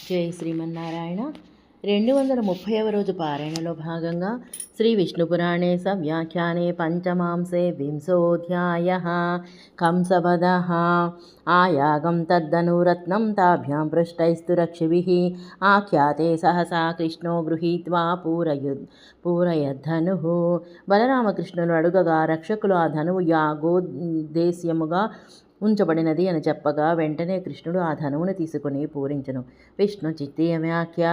జై శ్రీమన్నారాయణ. 230వ రోజు పారాయణలో భాగంగా శ్రీ విష్ణుపురాణే సవ్యాఖ్యానే పంచమాంసే వింశోऽధ్యాయः. కంసవధః. ఆయాగం తద్దనురత్నం తాభ్యాం పృష్టైస్తు రక్షిభిః ఆఖ్యాతే సహసా కృష్ణో గృహీత్వా పూరయద్ధనుః. బలరామకృష్ణులు అడుగగా రక్షకులు ఆ ధనువు యాగోద్దేశ్యముగా ఉంచబడినది అని చెప్పగా వెంటనే కృష్ణుడు ఆ ధనువును తీసుకుని పూరించను. విష్ణు చిత్తీయ వ్యాఖ్య.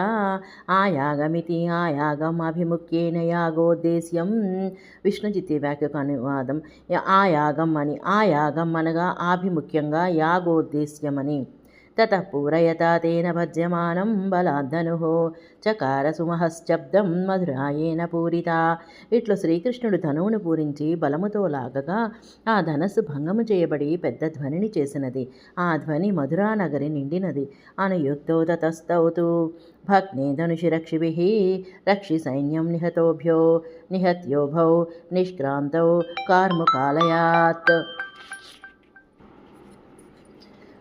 ఆయాగమితి ఆయాగం అభిముఖ్యేన యాగోద్దేశ్యం. విష్ణు చిత్తీయ వ్యాఖ్యకు అనువాదం ఆయాగం అని. ఆయాగం అనగా ఆభిముఖ్యంగా, యాగోద్దేశ్యమని. తతః పూరయతా తేన భజ్యమానం బలాద్ధనుః చకార సుమహశ్శబ్దం మధురాయేన పూరిత. ఇట్లు శ్రీకృష్ణుడు ధనువును పూరించి బలముతో లాగగా ఆ ధనస్సు భంగము చేయబడి పెద్ద ధ్వనిని చేసినది. ఆ ధ్వని మధురానగరి నిండినది. అనుయుక్తో తతస్తౌతు భగ్నే ధనుషి రక్షిభిః రక్షి సైన్యం నిహత్యోభౌ నిష్క్రాంతౌ కార్ముకాలయాత్.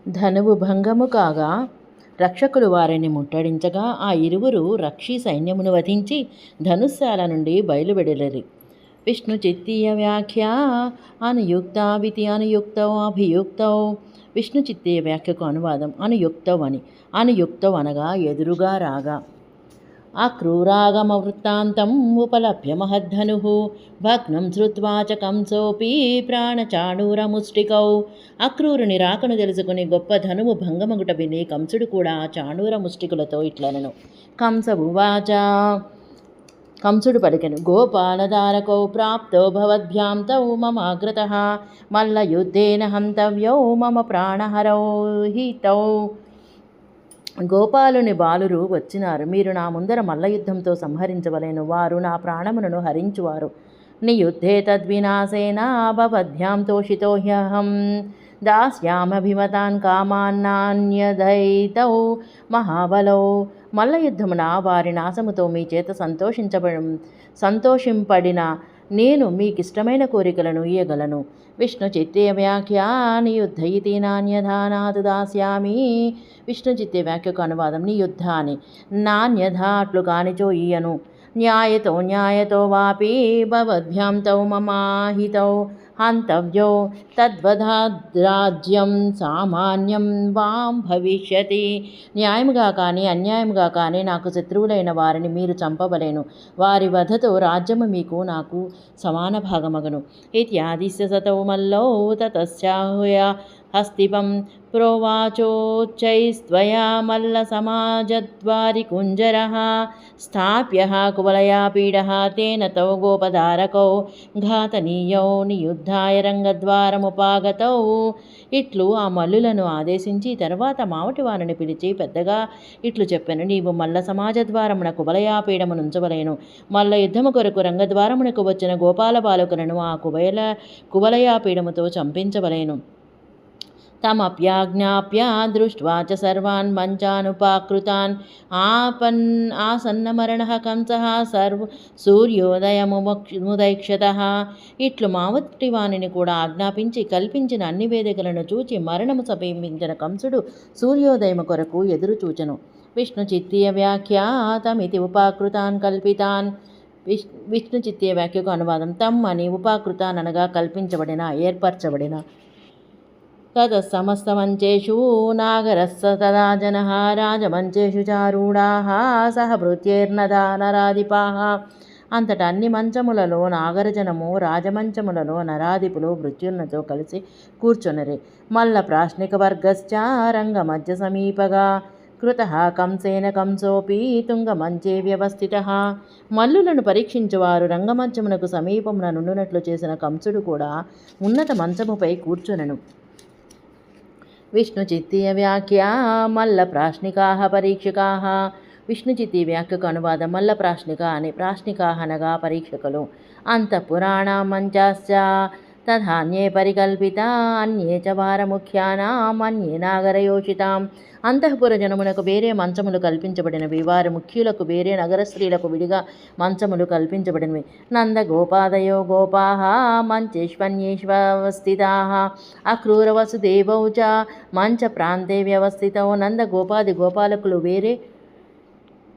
ధనువు భంగము కాగా రక్షకులు వారిని ముట్టడించగా ఆ ఇరువురు రక్షీ సైన్యమును వధించి ధనుస్శాల నుండి బయలువెడలిరి. విష్ణు చిత్తీయ వ్యాఖ్య. అనుయుక్తావితి అనుయుక్తౌ అభియుక్తౌ. విష్ణు చిత్తీయ వ్యాఖ్యకు అనువాదం అనుయుక్తౌ అని. అనుయుక్తౌ అనగా ఎదురుగా రాగా. అక్రూరాగమ వృత్తాంతం ఉపలభ్య మహద్ధనుః భగ్నం శ్రుత్వా చ కంసోపి ప్రాణచాణూరముష్టికౌ. అక్రూరుని రాకను తెలుసుకుని గొప్ప ధనువు భంగమగుట విని కంసుడు కూడా చాణూర ముష్టికులతో ఇట్లనెను. కంస ఉవాచ. కంసుడు పలికెను. గోపాలధారకౌ ప్రాప్తో భవద్భ్యాం తౌ మమాగ్రతః మల్లయుద్ధేన హంతవ్యౌ మమ ప్రాణహరౌ హితౌ. గోపాలుని బాలురు వచ్చినారు. మీరు నా ముందర మల్లయుద్ధంతో సంహరించవలేను. వారు నా ప్రాణములను హరించువారు. నియుద్ధే తద్వినాశేన భవద్భ్యాం తోషితో హ్యహం దాస్యామభిమతాన్ కామాన్నాన్యదైతౌ మహాబలౌ. మల్లయుద్ధమున వారి నాశముతో మీ చేత సంతోషింపడిన నేను మీకిష్టమైన కోరికలను ఇయ్యగలను. విష్ణు చిత్తీయ వ్యాఖ్య. నియుద్ధ ఇతి నాన్యథా నాతు దాస్యామి. విష్ణు చిత్తీయ వ్యాఖ్యకు అనువాదం నియుద్ధ అని. నాన్యథా అట్లు కానిచో ఇయ్యను. న్యాయతో వాపి భవద్భ్యాం తౌ మమాహితౌ హంతవ్యో తద్వధాద్రాజ్యం సామాన్యం వాం భవిష్యతి. న్యాయముగా కానీ అన్యాయముగా కానీ నాకు శత్రువులైన వారిని మీరు చంపవలేను. వారి వధతో రాజ్యము మీకు నాకు సమాన భాగమగను. ఇత్యాదిస్య సతౌ మల్లౌ తతస్యాహుయ హస్తిపం ప్రోవాచోచ్చైస్త్వయా మల్ల సమాజద్వారి కుంజరః స్థాప్యః కువలయా పీడః తేన తౌ గోపధారకౌ ఘాతనీయౌ నియుద్ధాయ రంగద్వారముపాగతౌ. ఇట్లు ఆ మల్లులను ఆదేశించి తర్వాత మావటి వారిని పిలిచి పెద్దగా ఇట్లు చెప్పెను. నీవు మల్ల సమాజ ద్వారమున కువలయాపీడమునుంచవలేను. మల్ల యుద్ధము కొరకు రంగద్వారమునకు వచ్చిన గోపాల బాలకులను ఆ కువలయాపీడముతో చంపించవలేను. తమప్యాజ్ఞాప్య దృష్ట్వా చ సర్వాన్ మంచానుపాకృతాన్ ఆసన్నమరణః కంసః సూర్యోదయముదైక్షతః. ఇట్లు మావటి వాణిని కూడా ఆజ్ఞాపించి కల్పించిన అన్ని వేదికలను చూచి మరణము సమీపించిన కంసుడు సూర్యోదయము కొరకు ఎదురు చూచెను. విష్ణు చిత్తీయ వ్యాఖ్య. తమితి ఉపాకృతాన్ కల్పితాన్. విష్ణు చిత్తీయ వ్యాఖ్యకు అనువాదం తమ్ అని. ఉపాకృతాన్ అనగా కల్పించబడిన, ఏర్పరచబడిన. తతస్తమస్తమంచేషు నాగరస్స తదా జనః రాజమంచేషు చారూఢాః సహభృత్యైర్నదా నరాధిపాః. అంతటా అన్ని మంచములలో నాగరజనము, రాజమంచములలో నరాధిపులు భృత్యులతో కలిసి కూర్చొనిరి. మల్ల ప్రాశ్నిక వర్గశ్చ రంగమధ్య సమీపగా కృతః కంసేన కంసోపి తుంగమంచే వ్యవస్థితః. మల్లులను పరీక్షించువారు రంగమంచమునకు సమీపమున నుండునట్లు చేసిన కంసుడు కూడా ఉన్నత మంచముపై కూర్చొనెను. విష్ణు చిత్తీయ వ్యాఖ్య. మల్ల ప్రాశ్నికాః పరీక్షకాః. విష్ణు చిత్తీయ వ్యాఖ్యకు అనువాదం మల్ల ప్రాశ్నిక అని. ప్రాశ్నికాః అనగా పరీక్షకులు. అంతఃపురాణాం మంచాశ్చ తథాన్యే పరికల్పితా అన్యే చ వారముఖ్యానాం అన్యే నాగరయోషితాం. అంతఃపుర జనమునకు వేరే మంచములు కల్పించబడినవి, వారి ముఖ్యులకు వేరే నగర స్త్రీలకు విడిగా మంచములు కల్పించబడినవి. నందగోపాదయో గోపాః మంచేష్వన్యేష్వస్థితాః అక్రూర వసుదేవౌ చ మంచ ప్రాంతే వ్యవస్థితౌ. నందగోపాది గోపాలకులు వేరే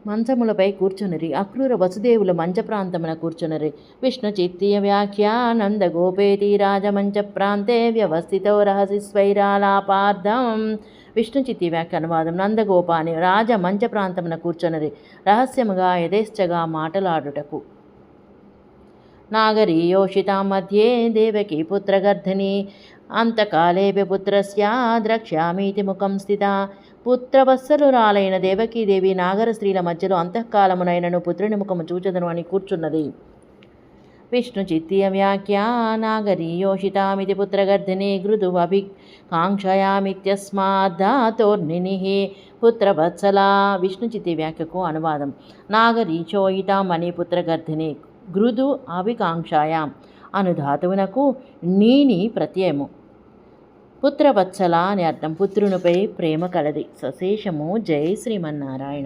మంచములపై కూర్చునిరి, అక్రూర వసుదేవులు మంచ ప్రాంతమున కూర్చునిరి. విష్ణు చిత్తీయ వ్యాఖ్యా నందగోపేతి రాజమంచ ప్రాంతే వ్యవస్థితో రహసి స్వైరాలాపార్థం. విష్ణు చిత్తి వ్యాఖ్య అనువాదం. నందగోపాని రాజ మంచ ప్రాంతమున కూర్చునిరి, రహస్యముగా యథేచ్ఛగా మాటలాడుటకు. నాగరీయోషితాం మధ్యే దేవకీ పుత్రగర్ధిని అంతకాలేపి పుత్రస్య ద్రక్ష్యామీతి ముఖం స్థిత. పుత్రవత్సలురాలైన దేవకీదేవి నాగర స్త్రీల మధ్యలో అంతఃకాలమునైనను పుత్రుని ముఖము చూచదను అని కూర్చున్నది. విష్ణు చిత్తీయ వ్యాఖ్యా నాగరీయోషితామితి పుత్రగర్ధిని గృదువభికాంక్షయామిత్యస్మాద్ధతోర్నినిః పుత్రవత్సలా. విష్ణు చిత్తి వ్యాఖ్యకు అనువాదం. నాగరీచోయితాం అని పుత్రగర్ధిని, గృదు అభికాంక్షాయాం అను ధాతువునకు నీని ప్రత్యయము. పుత్రవత్సల అని అర్థం. పుత్రునిపై ప్రేమ కలది. సశేషము. జై శ్రీమన్నారాయణ.